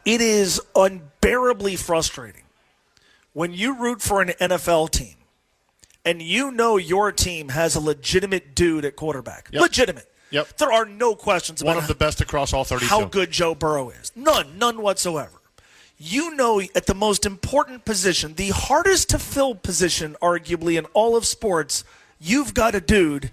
It is unbearably frustrating when you root for an NFL team and you know your team has a legitimate dude at quarterback. Yep. Legitimate. Yep. There are no questions about one of the best across all 32. How good Joe Burrow is. None whatsoever. You know, at the most important position, the hardest to fill position, arguably, in all of sports, you've got a dude,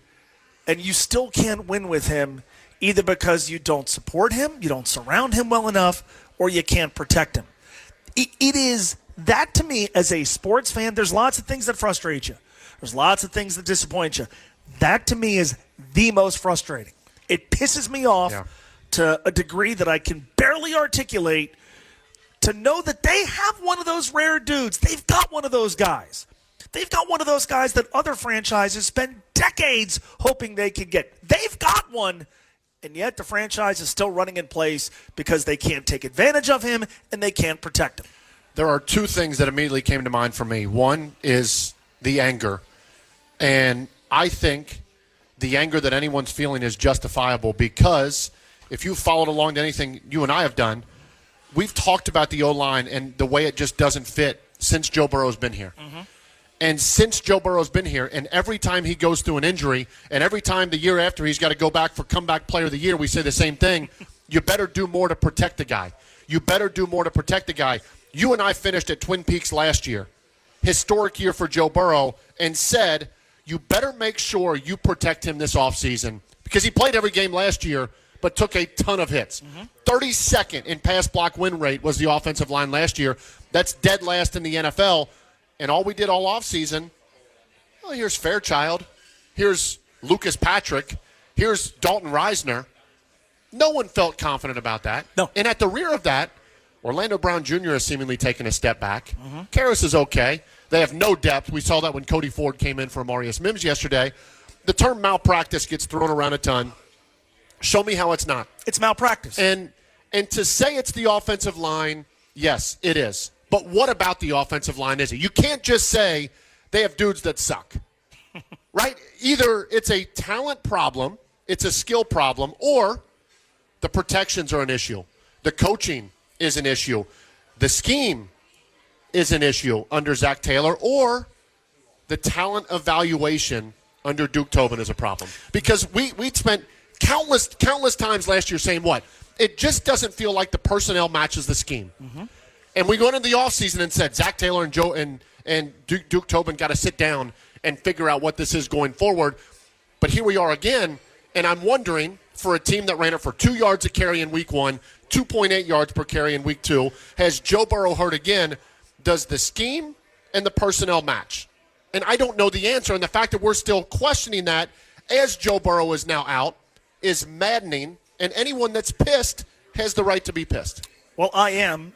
and you still can't win with him, either because you don't support him, you don't surround him well enough, or you can't protect him. It is that, to me, as a sports fan, there's lots of things that frustrate you. There's lots of things that disappoint you. That, to me, is the most frustrating. It pisses me off to a degree that I can barely articulate, to know that they have one of those rare dudes. They've got one of those guys. They've got one of those guys that other franchises spend decades hoping they could get. They've got one, and yet the franchise is still running in place because they can't take advantage of him and they can't protect him. There are two things that immediately came to mind for me. One is the anger. And I think the anger that anyone's feeling is justifiable, because if you followed along to anything you and I have done, we've talked about the O-line and the way it just doesn't fit since Joe Burrow's been here. Mm-hmm. And since Joe Burrow's been here, and every time he goes through an injury, and every time the year after he's got to go back for comeback player of the year, we say the same thing. You better do more to protect the guy. You better do more to protect the guy. You and I finished at Twin Peaks last year, historic year for Joe Burrow, and said, you better make sure you protect him this offseason, because he played every game last year but took a ton of hits. Mm-hmm. 32nd in pass block win rate was the offensive line last year. That's dead last in the NFL. And all we did all offseason, well, here's Fairchild, here's Lucas Patrick, here's Dalton Reisner. No one felt confident about that. No. And at the rear of that, Orlando Brown Jr. has seemingly taken a step back. Mm-hmm. Karras is okay. They have no depth. We saw that when Cody Ford came in for Amarius Mims yesterday. The term malpractice gets thrown around a ton. Show me how it's not. It's malpractice. And to say it's the offensive line, yes, it is. But what about the offensive line is it? You can't just say they have dudes that suck, right? Either it's a talent problem, it's a skill problem, or the protections are an issue. The coaching is an issue. The scheme is an issue under Zach Taylor, or the talent evaluation under Duke Tobin is a problem. Because we spent countless times last year saying what? It just doesn't feel like the personnel matches the scheme. Mm-hmm. And we went into the offseason and said Zach Taylor and Joe and Duke Tobin got to sit down and figure out what this is going forward. But here we are again, and I'm wondering, for a team that ran it for 2 yards a carry in week 1, 2.8 yards per carry in week 2, has Joe Burrow hurt again? Does the scheme and the personnel match? And I don't know the answer, and the fact that we're still questioning that as Joe Burrow is now out is maddening, and anyone that's pissed has the right to be pissed. Well, I am.